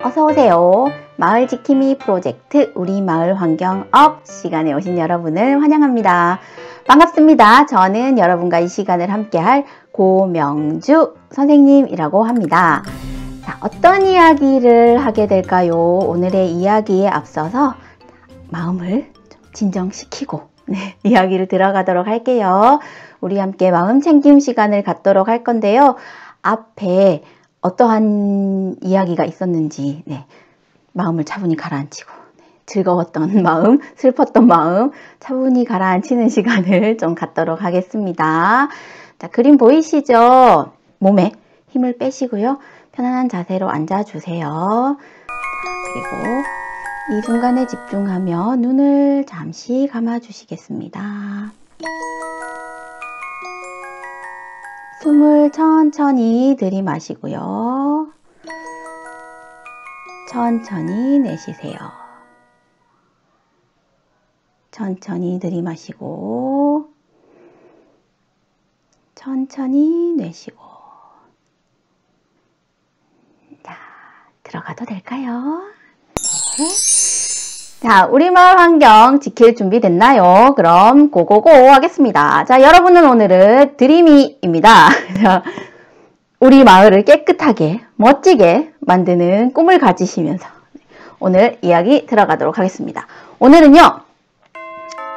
어서오세요. 마을 지킴이 프로젝트 우리 마을 환경업 시간에 오신 여러분을 환영합니다. 반갑습니다. 저는 여러분과 이 시간을 함께할 고명주 선생님이라고 합니다. 자, 어떤 이야기를 하게 될까요? 오늘의 이야기에 앞서서 마음을 좀 진정시키고 이야기를 들어가도록 할게요. 우리 함께 마음 챙김 시간을 갖도록 할 건데요. 앞에 어떠한 이야기가 있었는지 마음을 차분히 가라앉히고 즐거웠던 마음, 슬펐던 마음 차분히 가라앉히는 시간을 좀 갖도록 하겠습니다. 자, 그림 보이시죠? 몸에 힘을 빼시고요. 편안한 자세로 앉아주세요. 그리고 이 순간에 집중하며 눈을 잠시 감아주시겠습니다. 숨을 천천히 들이마시고요. 천천히 내쉬세요. 천천히 들이마시고 천천히 내쉬고. 자, 들어가도 될까요? 네. 자, 우리 마을 환경 지킬 준비 됐나요? 그럼 고고고 하겠습니다. 자, 여러분은 오늘은 드림이입니다. 우리 마을을 깨끗하게 멋지게 만드는 꿈을 가지시면서 오늘 이야기 들어가도록 하겠습니다. 오늘은요,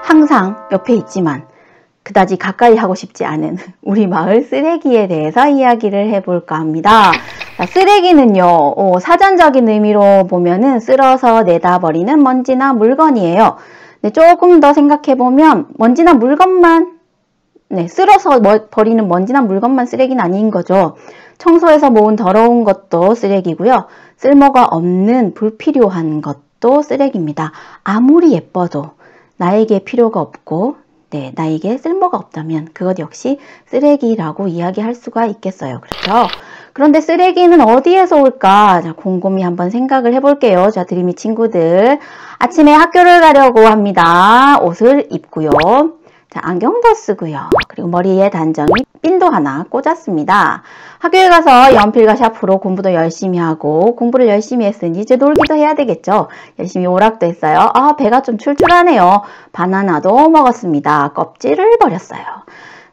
항상 옆에 있지만 그다지 가까이 하고 싶지 않은 우리 마을 쓰레기에 대해서 이야기를 해볼까 합니다. 자, 쓰레기는요, 사전적인 의미로 보면은 쓸어서 내다 버리는 먼지나 물건이에요. 조금 더 생각해보면 먼지나 물건만, 쓸어서 버리는 먼지나 물건만 쓰레기는 아닌 거죠. 청소해서 모은 더러운 것도 쓰레기고요. 쓸모가 없는 불필요한 것도 쓰레기입니다. 아무리 예뻐도 나에게 필요가 없고 나에게 쓸모가 없다면 그것 역시 쓰레기라고 이야기할 수가 있겠어요. 그렇죠? 그런데 쓰레기는 어디에서 올까? 자, 곰곰이 한번 생각을 해볼게요. 자, 드림이 친구들. 아침에 학교를 가려고 합니다. 옷을 입고요. 자, 안경도 쓰고요. 그리고 머리에 단정히 핀도 하나 꽂았습니다. 학교에 가서 연필과 샤프로 공부도 열심히 하고 공부를 열심히 했으니 이제 놀기도 해야 되겠죠. 열심히 오락도 했어요. 배가 좀 출출하네요. 바나나도 먹었습니다. 껍질을 버렸어요.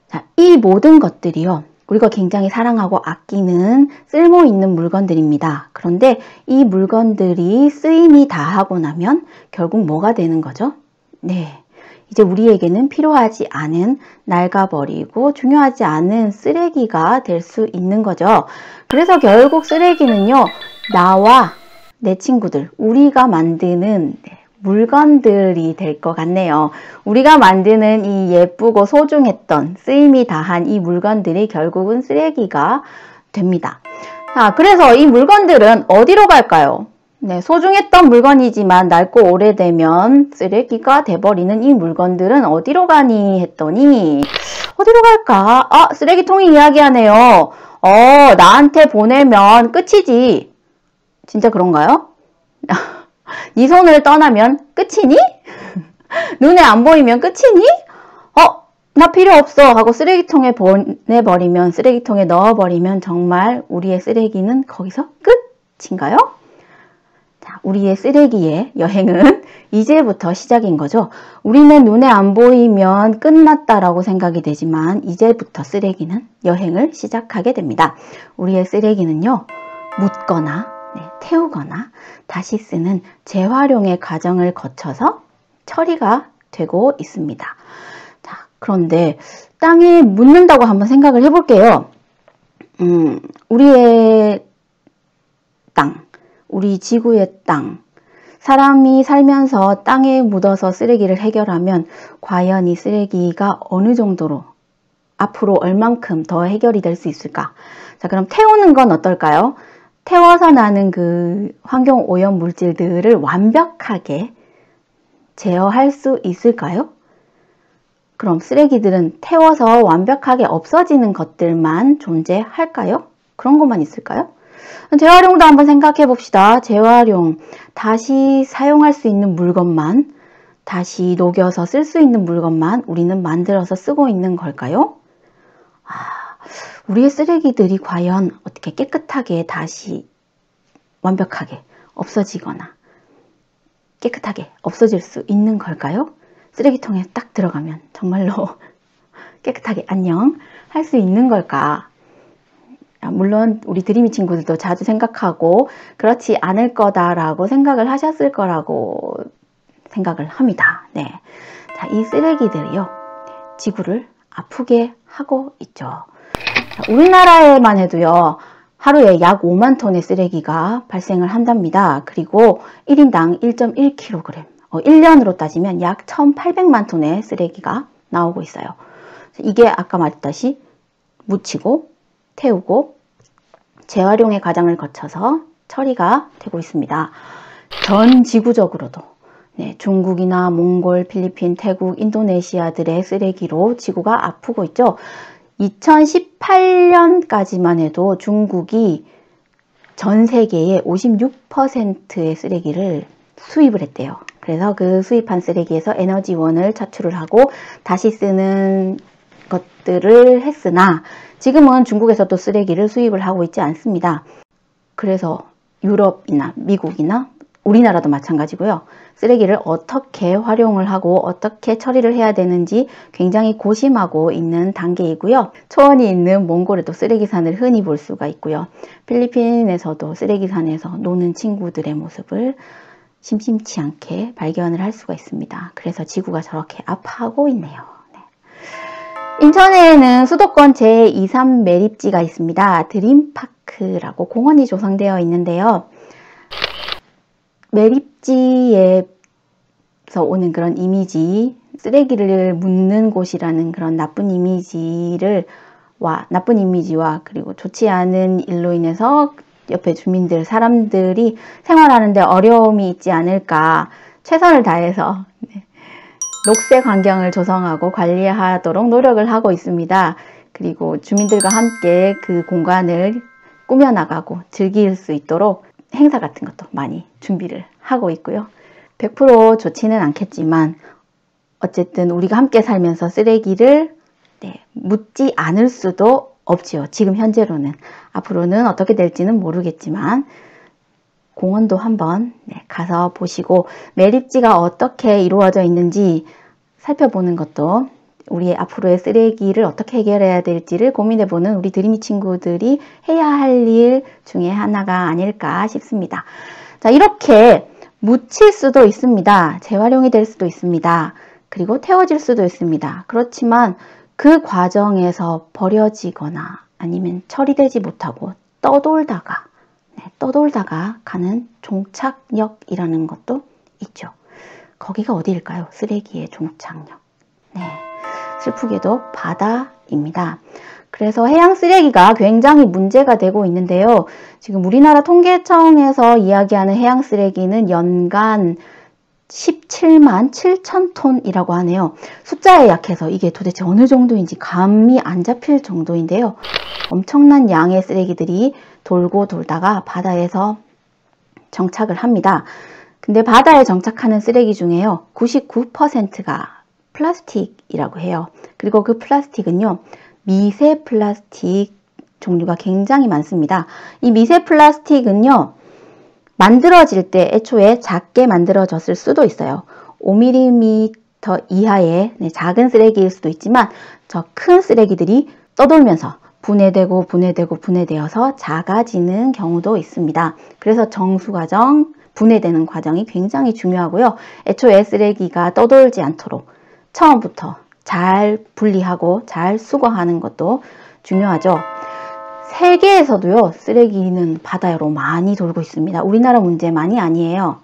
자, 이 모든 것들이요, 우리가 굉장히 사랑하고 아끼는 쓸모 있는 물건들입니다. 그런데 이 물건들이 쓰임이 다하고 나면 결국 뭐가 되는 거죠? 이제 우리에게는 필요하지 않은, 낡아버리고 중요하지 않은 쓰레기가 될 수 있는 거죠. 그래서 결국 쓰레기는요, 나와 내 친구들, 우리가 만드는 물건들이 될 것 같네요. 우리가 만드는 이 예쁘고 소중했던, 쓰임이 다한 이 물건들이 결국은 쓰레기가 됩니다. 자, 그래서 이 물건들은 어디로 갈까요? 소중했던 물건이지만 낡고 오래되면 쓰레기가 돼버리는 이 물건들은 어디로 가니 했더니 어디로 갈까? 쓰레기통이 이야기하네요. 나한테 보내면 끝이지. 진짜 그런가요? 네 손을 떠나면 끝이니? 눈에 안 보이면 끝이니? 나 필요 없어 하고 쓰레기통에 보내버리면, 쓰레기통에 넣어버리면 정말 우리의 쓰레기는 거기서 끝인가요? 자, 우리의 쓰레기의 여행은 이제부터 시작인 거죠. 우리는 눈에 안 보이면 끝났다라고 생각이 되지만 이제부터 쓰레기는 여행을 시작하게 됩니다. 우리의 쓰레기는요, 묻거나 태우거나 다시 쓰는 재활용의 과정을 거쳐서 처리가 되고 있습니다. 자, 그런데 땅에 묻는다고 한번 생각을 해볼게요. 우리의 땅, 우리 지구의 땅, 사람이 살면서 땅에 묻어서 쓰레기를 해결하면 과연 이 쓰레기가 어느 정도로 앞으로 얼만큼 더 해결이 될 수 있을까? 자, 그럼 태우는 건 어떨까요? 태워서 나는 그 환경 오염 물질들을 완벽하게 제어할 수 있을까요? 그럼 쓰레기들은 태워서 완벽하게 없어지는 것들만 존재할까요? 그런 것만 있을까요? 재활용도 한번 생각해 봅시다. 재활용, 다시 사용할 수 있는 물건만, 다시 녹여서 쓸 수 있는 물건만 우리는 만들어서 쓰고 있는 걸까요? 우리의 쓰레기들이 과연 어떻게 깨끗하게 다시 완벽하게 없어지거나 깨끗하게 없어질 수 있는 걸까요? 쓰레기통에 딱 들어가면 정말로 깨끗하게 안녕 할 수 있는 걸까? 물론 우리 드림이 친구들도 자주 생각하고 그렇지 않을 거다라고 생각을 하셨을 거라고 생각을 합니다. 네. 자, 이 쓰레기들이요, 지구를 아프게 하고 있죠. 자, 우리나라에만 해도요, 하루에 약 5만 톤의 쓰레기가 발생을 한답니다. 그리고 1인당 1.1kg, 1년으로 따지면 약 1,800만 톤의 쓰레기가 나오고 있어요. 이게 아까 말했듯이 묻히고 태우고 재활용의 과정을 거쳐서 처리가 되고 있습니다. 전 지구적으로도 중국이나 몽골, 필리핀, 태국, 인도네시아들의 쓰레기로 지구가 아프고 있죠. 2018년까지만 해도 중국이 전 세계의 56%의 쓰레기를 수입을 했대요. 그래서 그 수입한 쓰레기에서 에너지원을 차출을 하고 다시 쓰는 것들을 했으나 지금은 중국에서도 쓰레기를 수입을 하고 있지 않습니다. 그래서 유럽이나 미국이나 우리나라도 마찬가지고요. 쓰레기를 어떻게 활용을 하고 어떻게 처리를 해야 되는지 굉장히 고심하고 있는 단계이고요. 초원이 있는 몽골에도 쓰레기산을 흔히 볼 수가 있고요. 필리핀에서도 쓰레기산에서 노는 친구들의 모습을 심심치 않게 발견을 할 수가 있습니다. 그래서 지구가 저렇게 아파하고 있네요. 네. 인천에는 수도권 제23 매립지가 있습니다. 드림파크라고 공원이 조성되어 있는데요. 매립지에서 오는 그런 이미지, 쓰레기를 묻는 곳이라는 그런 나쁜 이미지와 그리고 좋지 않은 일로 인해서 옆에 주민들, 사람들이 생활하는데 어려움이 있지 않을까 최선을 다해서 녹색 환경을 조성하고 관리하도록 노력을 하고 있습니다. 그리고 주민들과 함께 그 공간을 꾸며나가고 즐길 수 있도록 행사 같은 것도 많이 준비를 하고 있고요. 100% 좋지는 않겠지만 어쨌든 우리가 함께 살면서 쓰레기를 묻지 않을 수도 없지요. 지금 현재로는. 앞으로는 어떻게 될지는 모르겠지만 공원도 한번 가서 보시고 매립지가 어떻게 이루어져 있는지 살펴보는 것도 우리의 앞으로의 쓰레기를 어떻게 해결해야 될지를 고민해보는 우리 드림이 친구들이 해야 할 일 중에 하나가 아닐까 싶습니다. 자, 이렇게 묻힐 수도 있습니다. 재활용이 될 수도 있습니다. 그리고 태워질 수도 있습니다. 그렇지만 그 과정에서 버려지거나 아니면 처리되지 못하고 떠돌다가 가는 종착역이라는 것도 있죠. 거기가 어디일까요? 쓰레기의 종착역. 네, 슬프게도 바다입니다. 그래서 해양 쓰레기가 굉장히 문제가 되고 있는데요. 지금 우리나라 통계청에서 이야기하는 해양 쓰레기는 연간 17만 7천 톤이라고 하네요. 숫자에 약해서 이게 도대체 어느 정도인지 감이 안 잡힐 정도인데요. 엄청난 양의 쓰레기들이 돌고 돌다가 바다에서 정착을 합니다. 근데 바다에 정착하는 쓰레기 중에요, 99%가 플라스틱이라고 해요. 그리고 그 플라스틱은요, 미세 플라스틱 종류가 굉장히 많습니다. 이 미세 플라스틱은요, 만들어질 때 애초에 작게 만들어졌을 수도 있어요. 5mm 이하의 작은 쓰레기일 수도 있지만 저 큰 쓰레기들이 떠돌면서 분해되어서 작아지는 경우도 있습니다. 그래서 정수 과정, 분해되는 과정이 굉장히 중요하고요. 애초에 쓰레기가 떠돌지 않도록 처음부터 잘 분리하고 잘 수거하는 것도 중요하죠. 세계에서도요, 쓰레기는 바다로 많이 돌고 있습니다. 우리나라 문제만이 아니에요.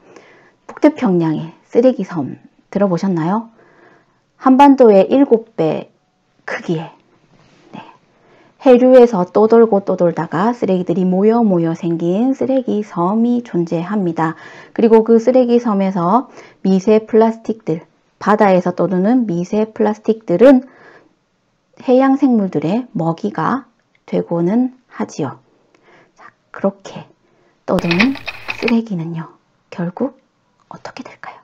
북태평양의 쓰레기 섬 들어보셨나요? 한반도의 7배 크기의 해류에서 떠돌다가 쓰레기들이 모여 생긴 쓰레기 섬이 존재합니다. 그리고 그 쓰레기 섬에서 미세 플라스틱들, 바다에서 떠도는 미세 플라스틱들은 해양 생물들의 먹이가 되고는 하지요. 자, 그렇게 떠도는 쓰레기는요, 결국 어떻게 될까요?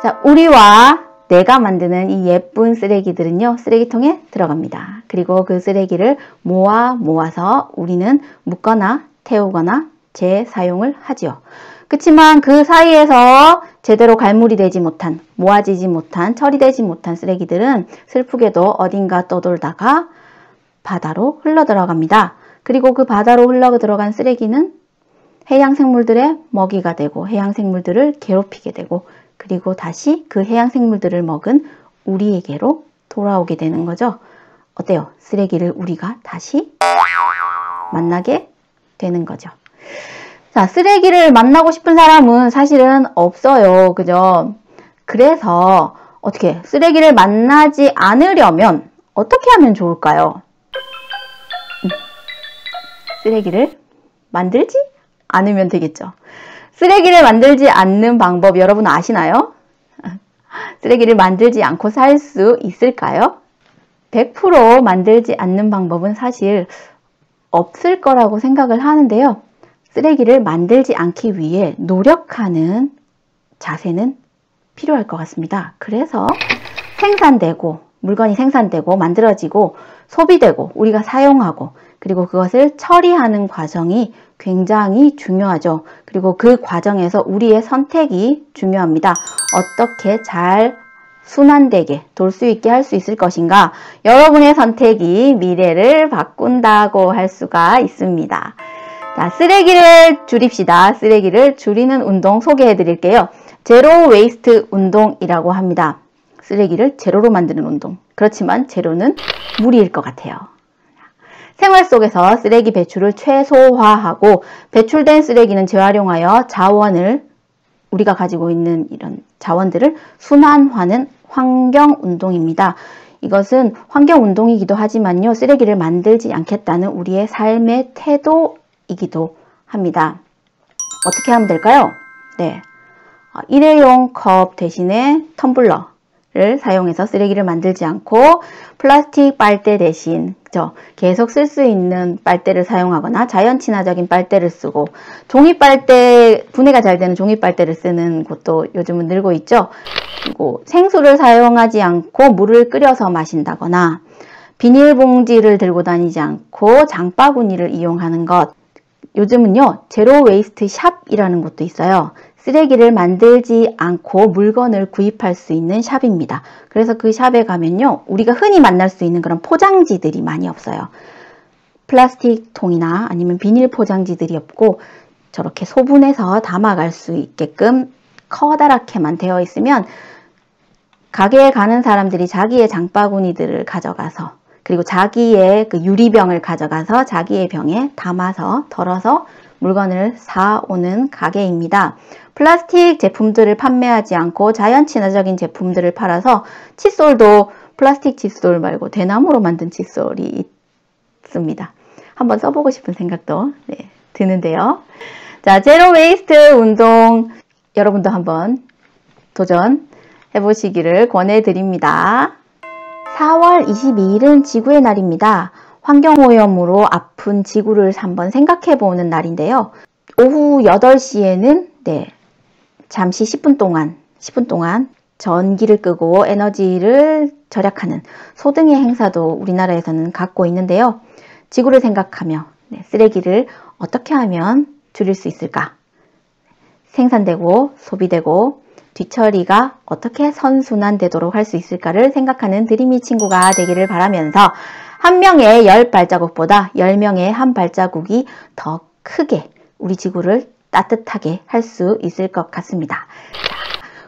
자, 우리와 내가 만드는 이 예쁜 쓰레기들은요, 쓰레기통에 들어갑니다. 그리고 그 쓰레기를 모아서 우리는 묻거나 태우거나 재사용을 하지요. 그렇지만 그 사이에서 제대로 갈무리 되지 못한, 모아지지 못한, 처리되지 못한 쓰레기들은 슬프게도 어딘가 떠돌다가 바다로 흘러 들어갑니다. 그리고 그 바다로 흘러 들어간 쓰레기는 해양 생물들의 먹이가 되고 해양 생물들을 괴롭히게 되고 그리고 다시 그 해양 생물들을 먹은 우리에게로 돌아오게 되는 거죠. 어때요? 쓰레기를 우리가 다시 만나게 되는 거죠. 자, 쓰레기를 만나고 싶은 사람은 사실은 없어요. 그죠? 그래서 어떻게 쓰레기를 만나지 않으려면 어떻게 하면 좋을까요? 쓰레기를 만들지 않으면 되겠죠. 쓰레기를 만들지 않는 방법 여러분 아시나요? 쓰레기를 만들지 않고 살 수 있을까요? 100% 만들지 않는 방법은 사실 없을 거라고 생각을 하는데요. 쓰레기를 만들지 않기 위해 노력하는 자세는 필요할 것 같습니다. 그래서 생산되고 물건이 생산되고 만들어지고 소비되고 우리가 사용하고 그리고 그것을 처리하는 과정이 굉장히 중요하죠. 그리고 그 과정에서 우리의 선택이 중요합니다. 어떻게 잘 순환되게 돌 수 있게 할 수 있을 것인가? 여러분의 선택이 미래를 바꾼다고 할 수가 있습니다. 자, 쓰레기를 줄입시다. 쓰레기를 줄이는 운동 소개해 드릴게요. 제로 웨이스트 운동이라고 합니다. 쓰레기를 제로로 만드는 운동. 그렇지만 제로는 무리일 것 같아요. 생활 속에서 쓰레기 배출을 최소화하고 배출된 쓰레기는 재활용하여 자원을 우리가 가지고 있는 이런 자원들을 순환하는 환경운동입니다. 이것은 환경운동이기도 하지만요. 쓰레기를 만들지 않겠다는 우리의 삶의 태도이기도 합니다. 어떻게 하면 될까요? 네, 일회용 컵 대신에 텀블러를 사용해서 쓰레기를 만들지 않고 플라스틱 빨대 대신 계속 쓸 수 있는 빨대를 사용하거나 자연 친화적인 빨대를 쓰고 종이 빨대, 분해가 잘 되는 종이 빨대를 쓰는 곳도 요즘은 늘고 있죠. 그리고 생수를 사용하지 않고 물을 끓여서 마신다거나 비닐봉지를 들고 다니지 않고 장바구니를 이용하는 것. 요즘은요, 제로 웨이스트 샵이라는 곳도 있어요. 쓰레기를 만들지 않고 물건을 구입할 수 있는 샵입니다. 그래서 그 샵에 가면요, 우리가 흔히 만날 수 있는 그런 포장지들이 많이 없어요. 플라스틱 통이나 아니면 비닐 포장지들이 없고 저렇게 소분해서 담아갈 수 있게끔 커다랗게만 되어 있으면 가게에 가는 사람들이 자기의 장바구니들을 가져가서 그리고 자기의 그 유리병을 가져가서 자기의 병에 담아서 덜어서 물건을 사오는 가게입니다. 플라스틱 제품들을 판매하지 않고 자연 친화적인 제품들을 팔아서 칫솔도 플라스틱 칫솔 말고 대나무로 만든 칫솔이 있습니다. 한번 써보고 싶은 생각도 드는데요. 자, 제로 웨이스트 운동 여러분도 한번 도전해 보시기를 권해드립니다. 4월 22일은 지구의 날입니다. 환경오염으로 아픈 지구를 한번 생각해보는 날인데요. 오후 8시에는 잠시 10분 동안 전기를 끄고 에너지를 절약하는 소등의 행사도 우리나라에서는 갖고 있는데요. 지구를 생각하며 쓰레기를 어떻게 하면 줄일 수 있을까? 생산되고 소비되고 뒤처리가 어떻게 선순환되도록 할 수 있을까를 생각하는 드림이 친구가 되기를 바라면서 한 명의 10발자국보다 10명의 한 발자국이 더 크게 우리 지구를 따뜻하게 할 수 있을 것 같습니다.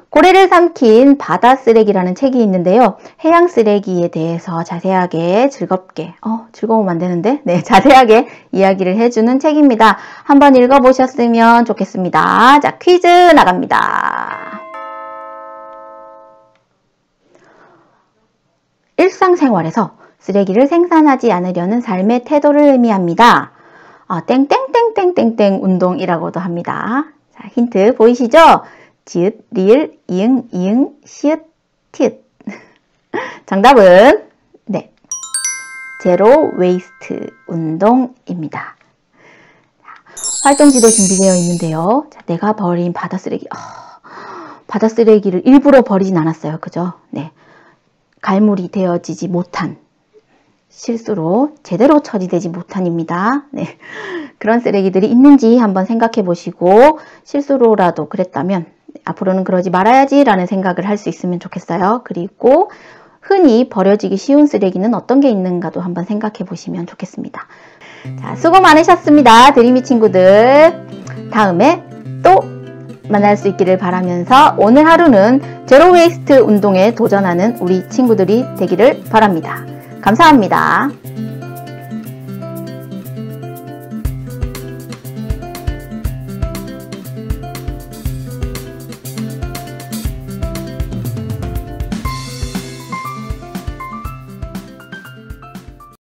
고래를 삼킨 바다 쓰레기라는 책이 있는데요. 해양 쓰레기에 대해서 자세하게 즐거우면 안 되는데 자세하게 이야기를 해주는 책입니다. 한번 읽어보셨으면 좋겠습니다. 자, 퀴즈 나갑니다. 일상생활에서 쓰레기를 생산하지 않으려는 삶의 태도를 의미합니다. 땡땡땡땡땡땡 운동이라고도 합니다. 자, 힌트 보이시죠? 지읒, 리을, 이응, 이응, 시읒, 티읒. 정답은 제로 웨이스트 운동입니다. 활동지도 준비되어 있는데요. 자, 내가 버린 바다 쓰레기. 바다 쓰레기를 일부러 버리진 않았어요. 그죠? 갈무리 되어지지 못한 실수로 제대로 처리되지 못한입니다. 네. 그런 쓰레기들이 있는지 한번 생각해 보시고 실수로라도 그랬다면 앞으로는 그러지 말아야지 라는 생각을 할 수 있으면 좋겠어요. 그리고 흔히 버려지기 쉬운 쓰레기는 어떤 게 있는가도 한번 생각해 보시면 좋겠습니다. 자, 수고 많으셨습니다. 드림이 친구들. 다음에 또 만날 수 있기를 바라면서 오늘 하루는 제로 웨이스트 운동에 도전하는 우리 친구들이 되기를 바랍니다. 감사합니다.